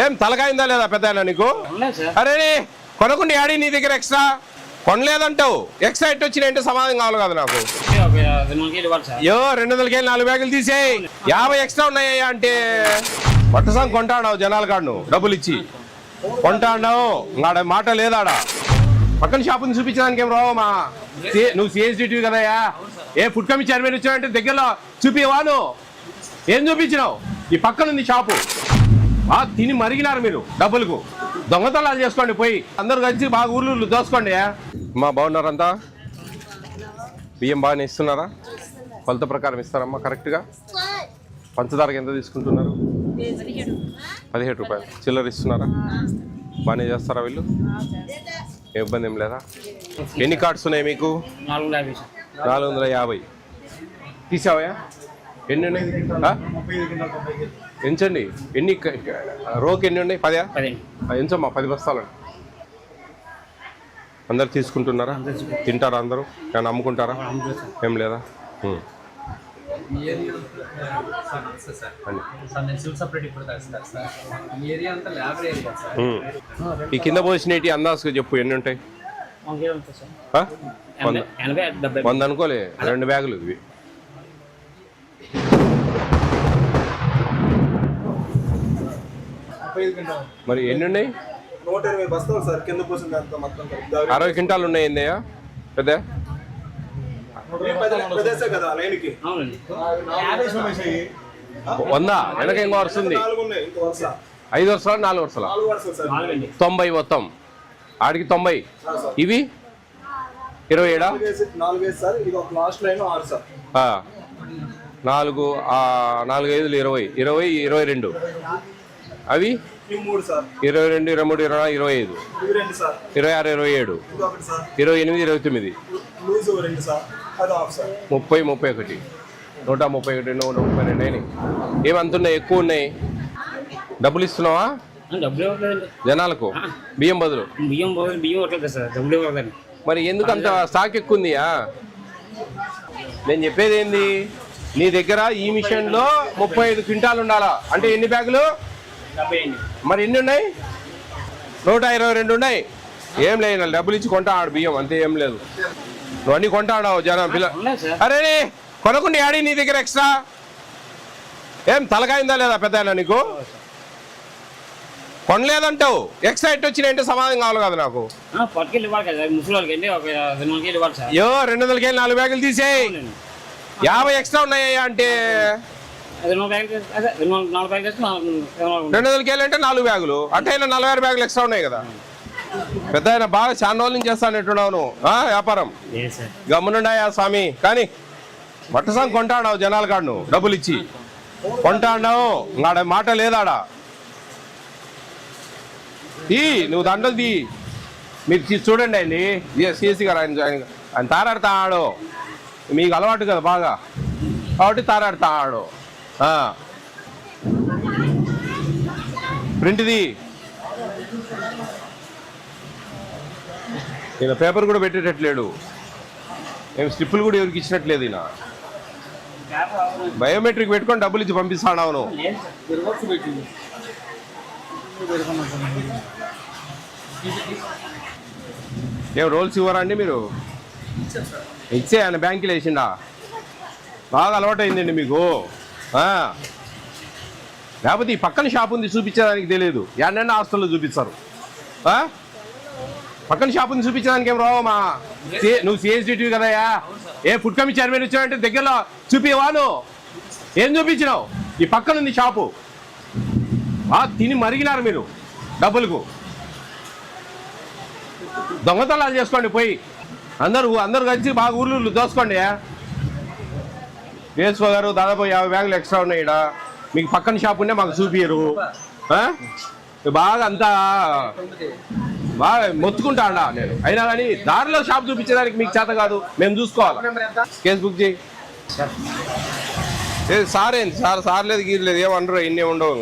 ఏం తలకాయిందా లేదా పెద్ద నీకు? అరే కొనకుండా ఆడి నీ దగ్గర ఎక్స్ట్రా కొనలేదంటావు, ఎక్స్ట్రా ఎట్ వచ్చినాయంటే సమాధానం కావాలి కదా నాకు. 200 కేలు 4 బ్యాగులు తీసేయి, 50 ఎక్స్ట్రా ఉన్నాయా అంటే పట్టసాంగ్ కొంటాడావు జనాల కాడు డబ్బులు ఇచ్చి కొంటాడావు. ఆడ మాట లేదాడా, పక్కన షాపుని చూపించడానికి ఏం రావు. నువ్వు సిఎస్డిటివి కదయ్యా, ఏ ఫుడ్ కమిటీ చైర్మన్ వచ్చావంటే దగ్గరలో చూపివా? నువ్వు ఏం చూపించినావు? ఈ పక్కన ఉంది షాపు, తిని మరిగినారు మీరు డబ్బులకు. దొంగతనాలు చేసుకోండి పోయి, అందరు కలిసి బాగా ఊర్లు దోసుకోండి. మా బాగున్నారంతా? బియ్యం బాగానే ఇస్తున్నారా? కొలత ప్రకారం ఇస్తారమ్మా కరెక్ట్గా? పంచదారకి ఎంత తీసుకుంటున్నారు? 17 రూపాయలు చిల్లర ఇస్తున్నారా? బాగానే చేస్తారా వీళ్ళు? ఏ ఇబ్బంది ఏం లేదా? ఎన్ని కార్డ్స్ ఉన్నాయి మీకు? 450 తీసావా? ఎన్ని ఉన్నాయి? ఎంచండి, ఎన్ని రోకి ఎన్ని ఉన్నాయి? 10 ఎంచమ్మా, 10 బస్తాలు. అందరు తీసుకుంటున్నారా? తింటారా అందరూ? కానీ అమ్ముకుంటారా? ఏం లేదా? ఈ కింద పోసినవి అందాజుగా చెప్పు, ఎన్ని ఉంటాయి? 100 అనుకోలే, 2 బ్యాగులు ఇవి. మరి ఎన్ని ఉన్నాయి? 120 బస్తాలు సార్. కింద పోసిన 60 క్వింటాలు ఉన్నాయి ఏందయ్యా పెద్ద? 100 వెనక ఇంకో వస్తుంది. 5 వరుసలా 4 వరుసలా? 90 మొత్తం. ఆడికి 90. ఇవి 27? 4 5 20, 22. అవి 22, 23, 24, 25, 26, 27, 28, 29, 30, 31, 131, 132 అయినాయి. ఏమంతున్నాయి? ఎక్కువ ఉన్నాయి. డబ్బులు ఇస్తున్నావా జనాలకు? బియ్యం బదులు మరి ఎందుకు అంత స్టాక్ ఎక్కువ ఉందియా? నేను చెప్పేది ఏంది, నీ దగ్గర ఈ మిషన్లో 35 క్వింటాలు ఉండాలా అంటే ఎన్ని బ్యాగులు? మరి ఎన్ని ఉన్నాయి? 122 ఉన్నాయి. ఏం లేదు, డబ్బులు ఇచ్చి కొంటాడు బియ్యం అంతే, ఏం లేదు. నువ్వు అన్ని కొంటాడావు జనం పిల్ల. అరే కొనకుండా ఆడి నీ దగ్గర ఎక్స్ట్రా ఏం తలకాయిందా లేదా పెద్ద నీకు? కొనలేదంటావు, ఎక్స్ట్రా ఎట్ వచ్చినాయంటే సమాధానం కావాలి కదా నాకు. 200 కేలు 4 బ్యాగులు తీసేయి, 50 ఎక్స్ట్రా ఉన్నాయా అంటే 200 కేలు అంటే 4 బ్యాగులు అంటే 46 బ్యాగులు ఎక్స్ట్రా ఉన్నాయి కదా. పెద్ద ఆయన బాగా చాలా రోజుల నుంచి చేస్తానట్టున్నావు నువ్వు వ్యాపారం. గమ్మునుండాయా స్వామి. కానీ మట్టసాంగ్ కొంటాడావు జనాల కాడు నువ్వు డబ్బులు ఇచ్చి కొంటాడావు. ఆడ మాట లేదాడా, నువ్వు దండలు తీ. మీరు చూడండి అండి సిఎస్సి గారు, ఆయన తారాడుతాడు. మీకు అలవాటు కదా బాగా, కాబట్టి తారాడుతాడు. ప్రింట్ది ఈయన పేపర్ కూడా పెట్టేటట్లేడు, ఏం స్లిప్పులు కూడా ఎవరికి ఇచ్చినట్లేదు. ఈయన బయోమెట్రిక్ పెట్టుకొని డబ్బులు ఇచ్చి పంపిస్తాడు. అవును, ఏం రోల్స్ ఇవ్వరా అండి మీరు? ఇచ్చే ఆయన బ్యాంకులో వేసిండా? బాగా అలవాటు అయిందండి మీకు. లేకపోతే ఈ పక్కన షాప్ ఉంది చూపించడానికి తెలియదు, ఎన్నెన్న హాస్టల్లో చూపిస్తారు. పక్కన షాప్ ఉంది చూపించడానికి ఏం రావు. నువ్వు సిఎస్డిటివి కదయ్యా, ఏ ఫుడ్ కమిటీ చైర్మన్ వచ్చావంటే దగ్గరలో చూపివా? నువ్వు ఏం చూపించినావు? ఈ పక్కన ఉంది షాపు, తిని మరిగినారు మీరు డబ్బులకు. దొంగతనాలు చేసుకోండి పోయి, అందరు కలిసి బాగా ఊర్లు దోసుకోండి. వేసుకో గారు దాదాపు 50 బ్యాగులు ఎక్స్ట్రా ఉన్నాయి. ఇక్కడ మీకు పక్కన షాప్ ఉంటే మాకు చూపియరు. బాగా అంతా బాగా మొత్తుకుంటాడా నేను. అయినా కానీ దారిలో షాప్ చూపించడానికి మీకు చేత కాదు, మేము చూసుకోవాలి. కేసు బుక్ చేయి. సార్ లేదు గీరలేదు, ఏమనరు, ఇన్ని ఉండవు.